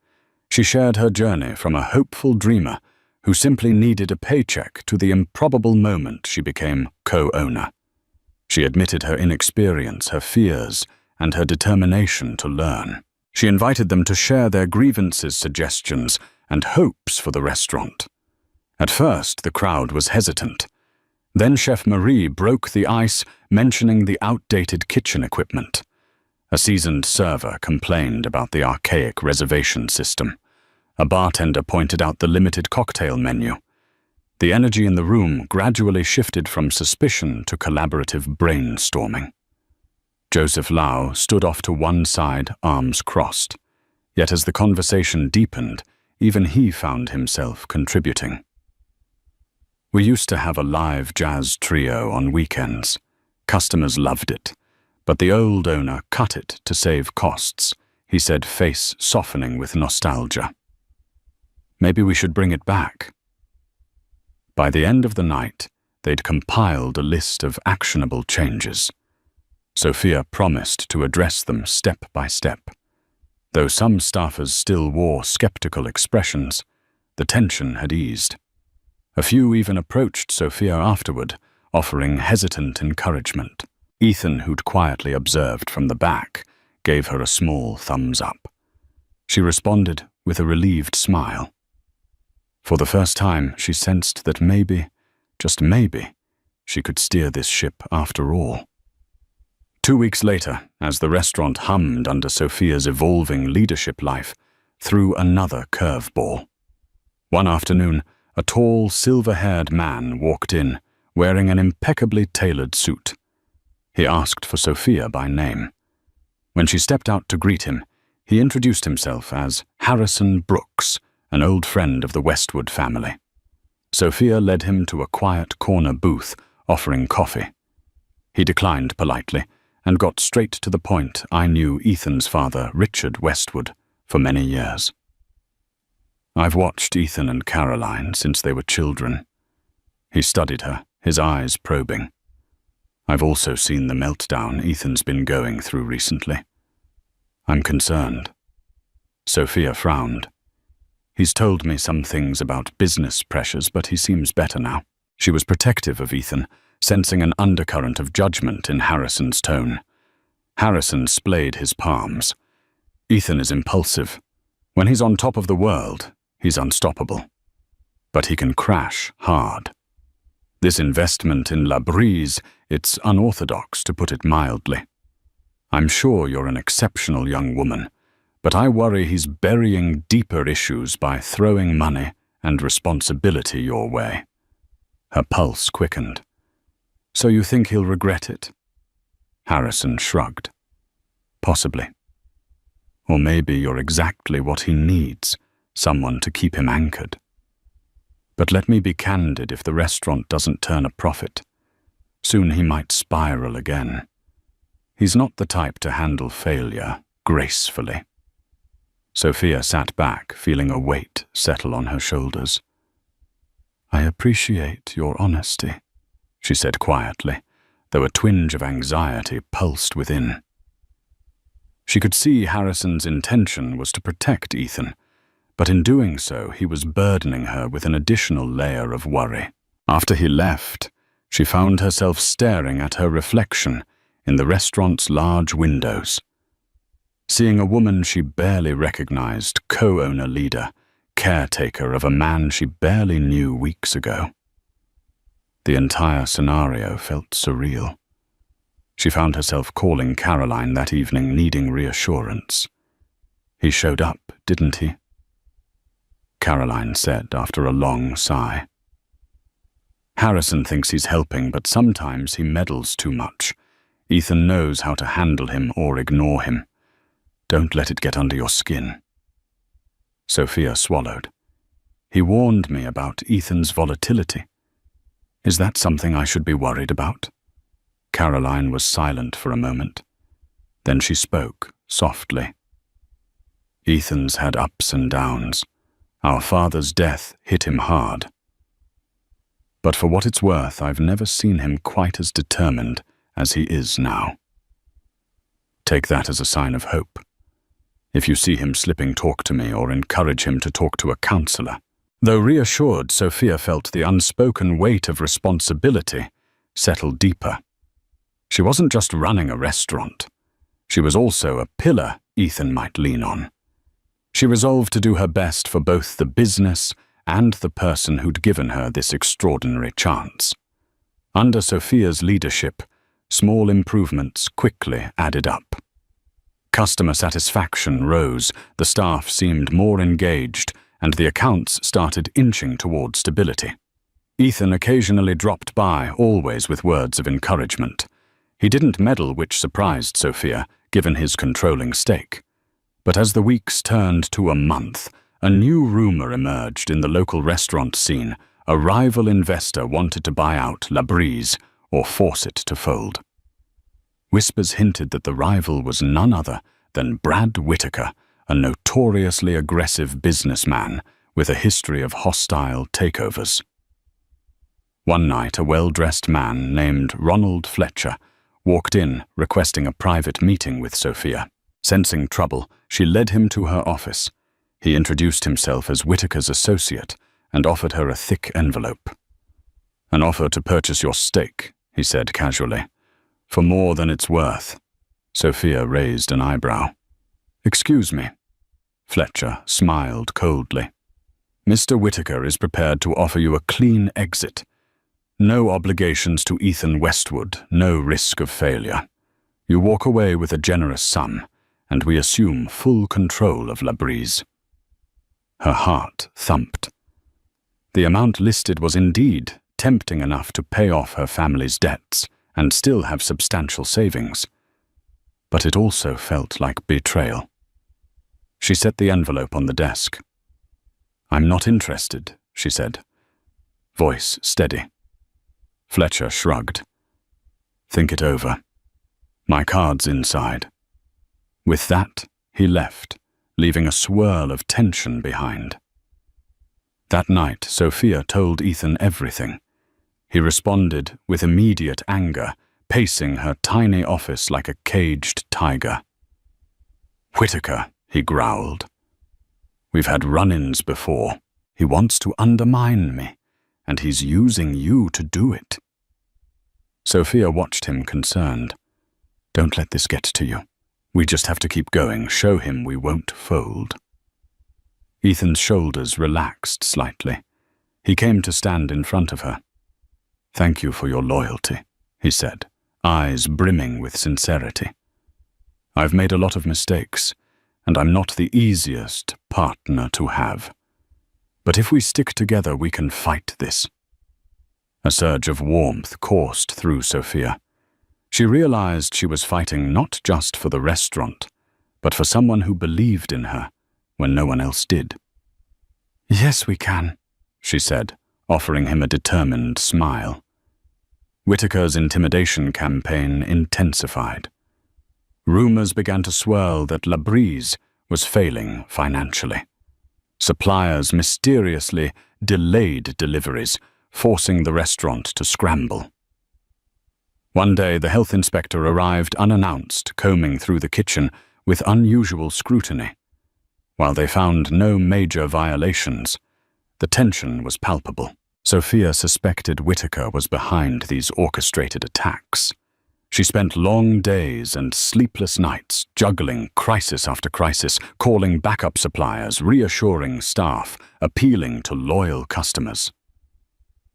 She shared her journey from a hopeful dreamer who simply needed a paycheck to the improbable moment she became co-owner. She admitted her inexperience, her fears, and her determination to learn. She invited them to share their grievances, suggestions, and hopes for the restaurant. At first, the crowd was hesitant. Then Chef Marie broke the ice, mentioning the outdated kitchen equipment. A seasoned server complained about the archaic reservation system. A bartender pointed out the limited cocktail menu. The energy in the room gradually shifted from suspicion to collaborative brainstorming. Joseph Lau stood off to one side, arms crossed. Yet as the conversation deepened, even he found himself contributing. "We used to have a live jazz trio on weekends. Customers loved it. But the old owner cut it to save costs," he said, face softening with nostalgia. "Maybe we should bring it back." By the end of the night, they'd compiled a list of actionable changes. Sophia promised to address them step by step. Though some staffers still wore skeptical expressions, the tension had eased. A few even approached Sophia afterward, offering hesitant encouragement. Ethan, who'd quietly observed from the back, gave her a small thumbs up. She responded with a relieved smile. For the first time, she sensed that maybe, just maybe, she could steer this ship after all. 2 weeks later, as the restaurant hummed under Sophia's evolving leadership life, threw another curveball. One afternoon, a tall, silver-haired man walked in, wearing an impeccably tailored suit. He asked for Sophia by name. When she stepped out to greet him, he introduced himself as Harrison Brooks, an old friend of the Westwood family. Sophia led him to a quiet corner booth, offering coffee. He declined politely, and got straight to the point. I knew Ethan's father, Richard Westwood, for many years. I've watched Ethan and Caroline since they were children. He studied her, his eyes probing. I've also seen the meltdown Ethan's been going through recently. I'm concerned. Sophia frowned. He's told me some things about business pressures, but he seems better now. She was protective of Ethan, sensing an undercurrent of judgment in Harrison's tone. Harrison splayed his palms. Ethan is impulsive. When he's on top of the world, he's unstoppable. But he can crash hard. This investment in La Brise, it's unorthodox, to put it mildly. I'm sure you're an exceptional young woman, but I worry he's burying deeper issues by throwing money and responsibility your way. Her pulse quickened. So you think he'll regret it? Harrison shrugged. Possibly. Or maybe you're exactly what he needs, someone to keep him anchored. But let me be candid, if the restaurant doesn't turn a profit, soon he might spiral again. He's not the type to handle failure gracefully. Sophia sat back, feeling a weight settle on her shoulders. I appreciate your honesty, she said quietly, though a twinge of anxiety pulsed within. She could see Harrison's intention was to protect Ethan, but in doing so he was burdening her with an additional layer of worry. After he left, she found herself staring at her reflection in the restaurant's large windows. Seeing a woman she barely recognized, co-owner leader, caretaker of a man she barely knew weeks ago. The entire scenario felt surreal. She found herself calling Caroline that evening, needing reassurance. He showed up, didn't he? Caroline said after a long sigh. Harrison thinks he's helping, but sometimes he meddles too much. Ethan knows how to handle him or ignore him. Don't let it get under your skin. Sophia swallowed. He warned me about Ethan's volatility. Is that something I should be worried about? Caroline was silent for a moment. Then she spoke, softly. Ethan's had ups and downs. Our father's death hit him hard. But for what it's worth, I've never seen him quite as determined as he is now. Take that as a sign of hope. If you see him slipping, talk to me or encourage him to talk to a counselor. Though reassured, Sophia felt the unspoken weight of responsibility settle deeper. She wasn't just running a restaurant. She was also a pillar Ethan might lean on. She resolved to do her best for both the business and the person who'd given her this extraordinary chance. Under Sophia's leadership, small improvements quickly added up. Customer satisfaction rose, the staff seemed more engaged, and the accounts started inching toward stability. Ethan occasionally dropped by, always with words of encouragement. He didn't meddle, which surprised Sophia, given his controlling stake. But as the weeks turned to a month, a new rumor emerged in the local restaurant scene. A rival investor wanted to buy out La Brise or force it to fold. Whispers hinted that the rival was none other than Brad Whitaker, a notoriously aggressive businessman with a history of hostile takeovers. One night, a well-dressed man named Ronald Fletcher walked in requesting a private meeting with Sophia. Sensing trouble, she led him to her office. He introduced himself as Whitaker's associate and offered her a thick envelope. An offer to purchase your stake, he said casually, for more than it's worth. Sophia raised an eyebrow. "Excuse me." Fletcher smiled coldly. "Mr. Whitaker is prepared to offer you a clean exit. No obligations to Ethan Westwood, no risk of failure. You walk away with a generous sum, and we assume full control of La Brise." Her heart thumped. The amount listed was indeed tempting enough to pay off her family's debts and still have substantial savings. But it also felt like betrayal. She set the envelope on the desk. "I'm not interested," she said, voice steady. Fletcher shrugged. "Think it over. My card's inside." With that, he left, leaving a swirl of tension behind. That night, Sophia told Ethan everything. He responded with immediate anger, pacing her tiny office like a caged tiger. "Whitaker," he growled. "We've had run-ins before. He wants to undermine me, and he's using you to do it." Sophia watched him concerned. "Don't let this get to you. We just have to keep going, show him we won't fold." Ethan's shoulders relaxed slightly. He came to stand in front of her. "Thank you for your loyalty," he said, eyes brimming with sincerity. "I've made a lot of mistakes, and I'm not the easiest partner to have. But if we stick together, we can fight this." A surge of warmth coursed through Sophia. She realized she was fighting not just for the restaurant, but for someone who believed in her when no one else did. "Yes, we can," she said, offering him a determined smile. Whitaker's intimidation campaign intensified. Rumors began to swirl that La Brise was failing financially. Suppliers mysteriously delayed deliveries, forcing the restaurant to scramble. One day, the health inspector arrived unannounced, combing through the kitchen with unusual scrutiny. While they found no major violations, the tension was palpable. Sophia suspected Whitaker was behind these orchestrated attacks. She spent long days and sleepless nights juggling crisis after crisis, calling backup suppliers, reassuring staff, appealing to loyal customers.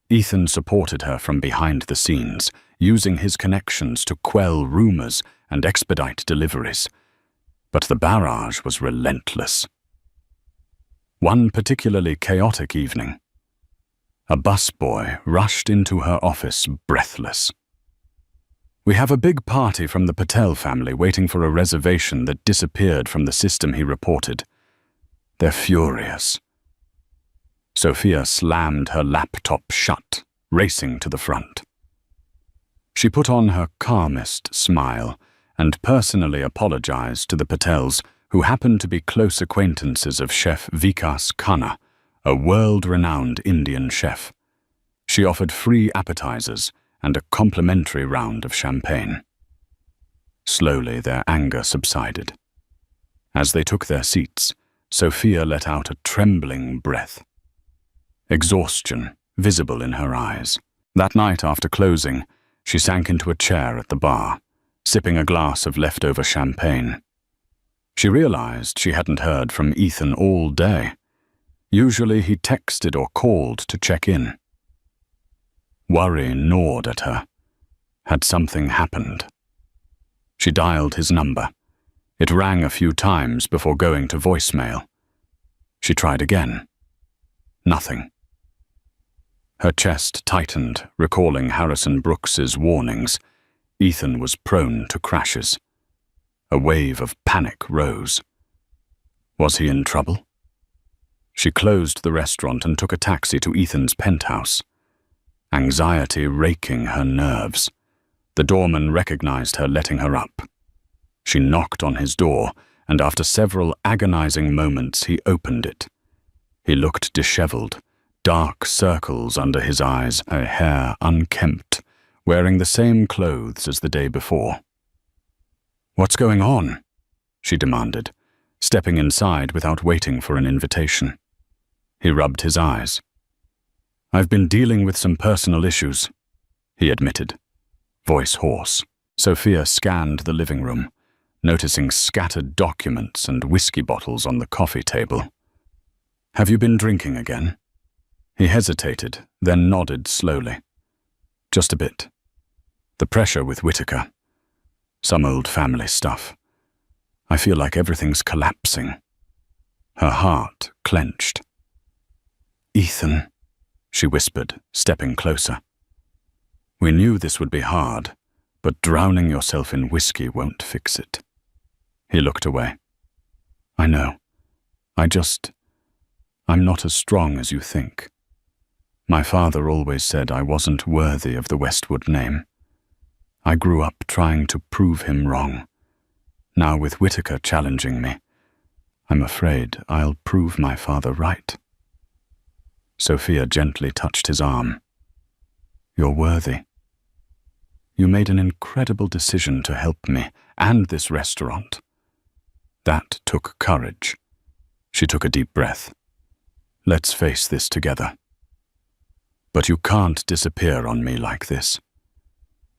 Ethan supported her from behind the scenes, using his connections to quell rumors and expedite deliveries. But the barrage was relentless. One particularly chaotic evening, a busboy rushed into her office breathless. "We have a big party from the Patel family waiting for a reservation that disappeared from the system," he reported. "They're furious." Sophia slammed her laptop shut, racing to the front. She put on her calmest smile and personally apologized to the Patels, who happened to be close acquaintances of Chef Vikas Khanna, a world-renowned Indian chef. She offered free appetizers and a complimentary round of champagne. Slowly, their anger subsided. As they took their seats, Sophia let out a trembling breath. Exhaustion visible in her eyes. That night after closing, she sank into a chair at the bar, sipping a glass of leftover champagne. She realized she hadn't heard from Ethan all day. Usually he texted or called to check in. Worry gnawed at her. Had something happened? She dialed his number. It rang a few times before going to voicemail. She tried again. Nothing. Her chest tightened, recalling Harrison Brooks's warnings. Ethan was prone to crashes. A wave of panic rose. Was he in trouble? She closed the restaurant and took a taxi to Ethan's penthouse. Anxiety raking her nerves. The doorman recognized her, letting her up. She knocked on his door, and after several agonizing moments, he opened it. He looked disheveled, dark circles under his eyes, her hair unkempt, wearing the same clothes as the day before. "What's going on?" she demanded, stepping inside without waiting for an invitation. He rubbed his eyes. "I've been dealing with some personal issues," he admitted, voice hoarse. Sophia scanned the living room, noticing scattered documents and whiskey bottles on the coffee table. "Have you been drinking again?" He hesitated, then nodded slowly. "Just a bit. The pressure with Whitaker. Some old family stuff. I feel like everything's collapsing." Her heart clenched. "Ethan," she whispered, stepping closer. "We knew this would be hard, but drowning yourself in whiskey won't fix it." He looked away. "I know. I'm not as strong as you think. My father always said I wasn't worthy of the Westwood name. I grew up trying to prove him wrong. Now with Whitaker challenging me, I'm afraid I'll prove my father right." Sophia gently touched his arm. "You're worthy. You made an incredible decision to help me and this restaurant. That took courage." She took a deep breath. "Let's face this together. But you can't disappear on me like this."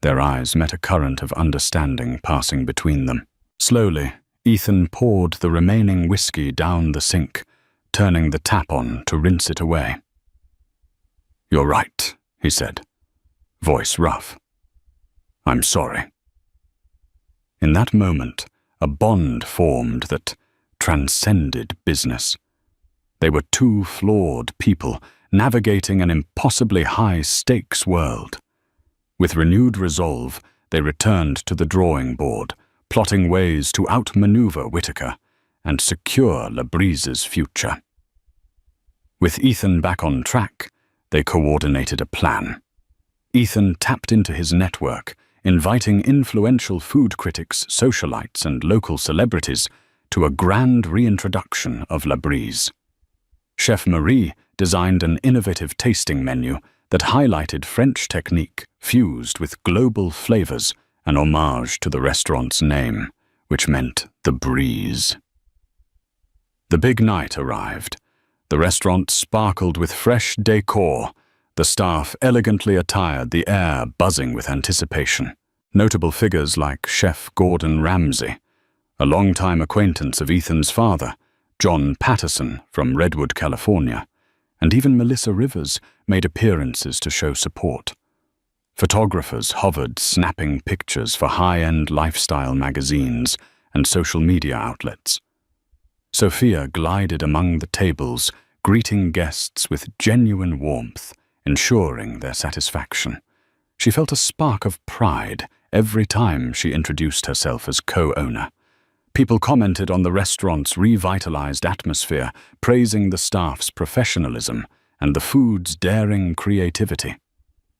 Their eyes met a current of understanding passing between them. Slowly, Ethan poured the remaining whiskey down the sink, turning the tap on to rinse it away. "You're right," he said, voice rough. "I'm sorry." In that moment, a bond formed that transcended business. They were two flawed people navigating an impossibly high-stakes world. With renewed resolve, they returned to the drawing board, plotting ways to outmaneuver Whitaker and secure Labrise's future. With Ethan back on track, they coordinated a plan. Ethan tapped into his network, inviting influential food critics, socialites, and local celebrities to a grand reintroduction of Labrise. Chef Marie designed an innovative tasting menu that highlighted French technique fused with global flavors, an homage to the restaurant's name, which meant the breeze. The big night arrived. The restaurant sparkled with fresh decor, the staff elegantly attired, the air buzzing with anticipation. Notable figures like Chef Gordon Ramsay, a longtime acquaintance of Ethan's father, John Patterson from Redwood, California, and even Melissa Rivers made appearances to show support. Photographers hovered, snapping pictures for high-end lifestyle magazines and social media outlets. Sophia glided among the tables, greeting guests with genuine warmth, ensuring their satisfaction. She felt a spark of pride every time she introduced herself as co-owner. People commented on the restaurant's revitalized atmosphere, praising the staff's professionalism and the food's daring creativity.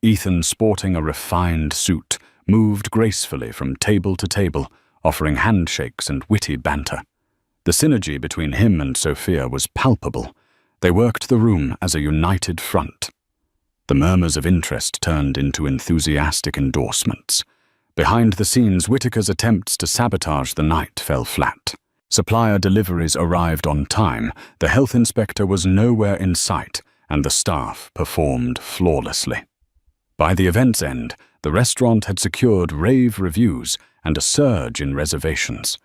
Ethan, sporting a refined suit, moved gracefully from table to table, offering handshakes and witty banter. The synergy between him and Sophia was palpable. They worked the room as a united front. The murmurs of interest turned into enthusiastic endorsements. Behind the scenes, Whitaker's attempts to sabotage the night fell flat. Supplier deliveries arrived on time, the health inspector was nowhere in sight, and the staff performed flawlessly. By the event's end, the restaurant had secured rave reviews and a surge in reservations.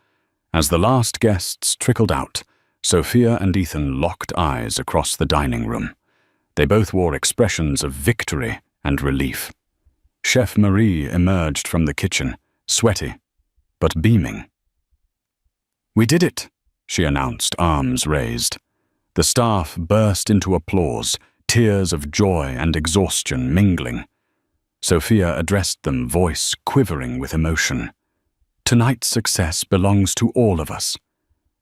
As the last guests trickled out, Sophia and Ethan locked eyes across the dining room. They both wore expressions of victory and relief. Chef Marie emerged from the kitchen, sweaty, but beaming. "We did it," she announced, arms raised. The staff burst into applause, tears of joy and exhaustion mingling. Sophia addressed them, voice quivering with emotion. "Tonight's success belongs to all of us.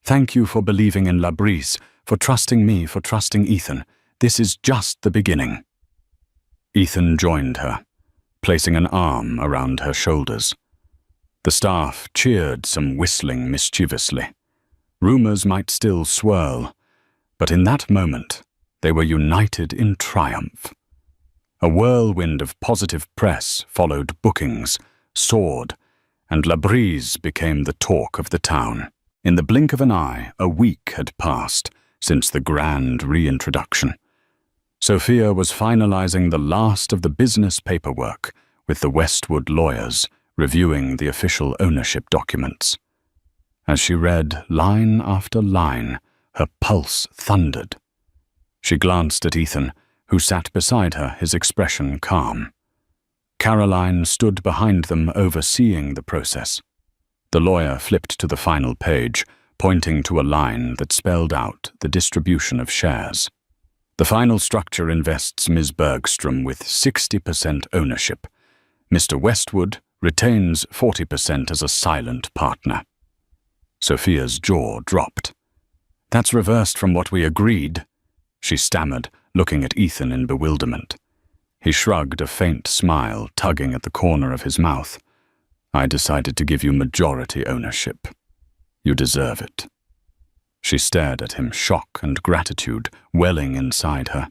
Thank you for believing in Labrise, for trusting me, for trusting Ethan. This is just the beginning." Ethan joined her, placing an arm around her shoulders. The staff cheered, some whistling mischievously. Rumors might still swirl, but in that moment, they were united in triumph. A whirlwind of positive press followed bookings, soared, and Labrise became the talk of the town. In the blink of an eye, a week had passed since the grand reintroduction. Sophia was finalizing the last of the business paperwork, with the Westwood lawyers reviewing the official ownership documents. As she read line after line, her pulse thundered. She glanced at Ethan, who sat beside her, his expression calm. Caroline stood behind them, overseeing the process. The lawyer flipped to the final page, pointing to a line that spelled out the distribution of shares. The final structure invests Ms. Bergstrom with 60% ownership. Mr. Westwood retains 40% as a silent partner. Sophia's jaw dropped. "That's reversed from what we agreed," she stammered, looking at Ethan in bewilderment. He shrugged, a faint smile tugging at the corner of his mouth. "I decided to give you majority ownership. You deserve it." She stared at him, shock and gratitude welling inside her.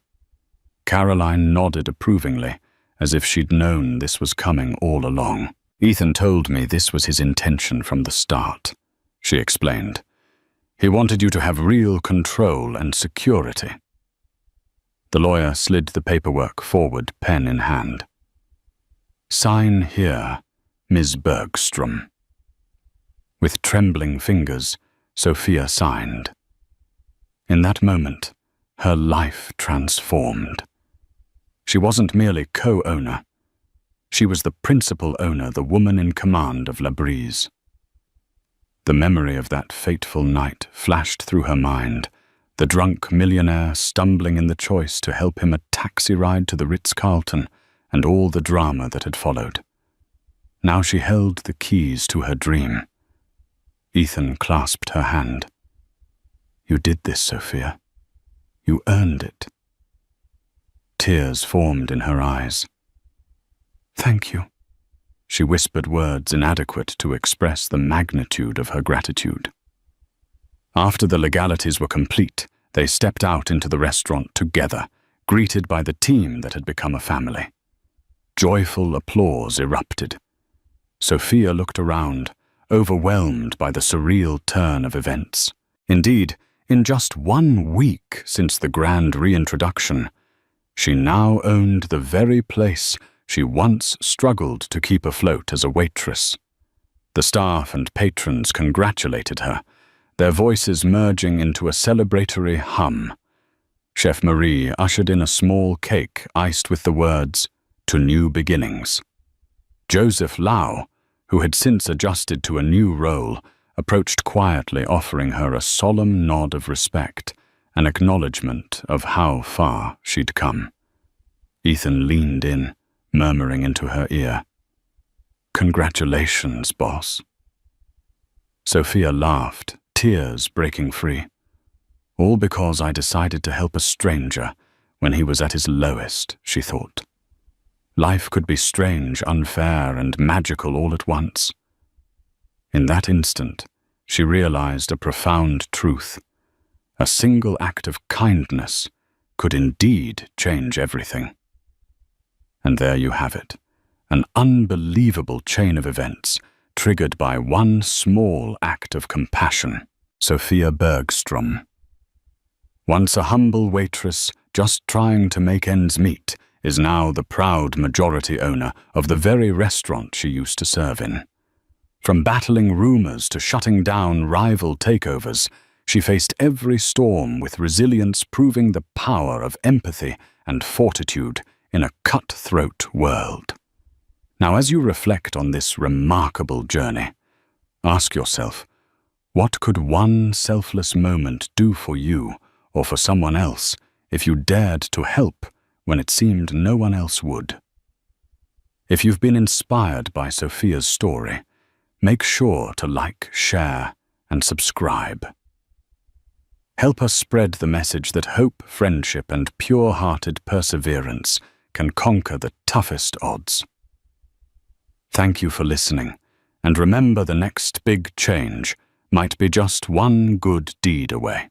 Caroline nodded approvingly, as if she'd known this was coming all along. "Ethan told me this was his intention from the start," she explained. "He wanted you to have real control and security." The lawyer slid the paperwork forward, pen in hand. "Sign here, Ms. Bergstrom." With trembling fingers, Sophia signed. In that moment, her life transformed. She wasn't merely co-owner. She was the principal owner, the woman in command of La Brise. The memory of that fateful night flashed through her mind, the drunk millionaire stumbling in the choice to help him a taxi ride to the Ritz-Carlton, and all the drama that had followed. Now she held the keys to her dream. Ethan clasped her hand. "You did this, Sophia. You earned it." Tears formed in her eyes. "Thank you." She whispered words inadequate to express the magnitude of her gratitude. After the legalities were complete, they stepped out into the restaurant together, greeted by the team that had become a family. Joyful applause erupted. Sophia looked around, overwhelmed by the surreal turn of events. Indeed, in just 1 week since the grand reintroduction, she now owned the very place she once struggled to keep afloat as a waitress. The staff and patrons congratulated her, their voices merging into a celebratory hum. Chef Marie ushered in a small cake iced with the words, "To New Beginnings." Joseph Lau, who had since adjusted to a new role, approached quietly, offering her a solemn nod of respect, an acknowledgement of how far she'd come. Ethan leaned in, murmuring into her ear, "Congratulations, boss." Sophia laughed, tears breaking free. "All because I decided to help a stranger when he was at his lowest," she thought. Life could be strange, unfair, and magical all at once. In that instant, she realized a profound truth. A single act of kindness could indeed change everything. And there you have it, an unbelievable chain of events triggered by one small act of compassion. Sophia Bergstrom. Once a humble waitress just trying to make ends meet, is now the proud majority owner of the very restaurant she used to serve in. From battling rumors to shutting down rival takeovers, she faced every storm with resilience, proving the power of empathy and fortitude in a cutthroat world. Now, as you reflect on this remarkable journey, ask yourself, what could one selfless moment do for you or for someone else if you dared to help when it seemed no one else would? If you've been inspired by Sophia's story, make sure to like, share, and subscribe. Help us spread the message that hope, friendship, and pure-hearted perseverance can conquer the toughest odds. Thank you for listening, and remember, the next big change might be just one good deed away.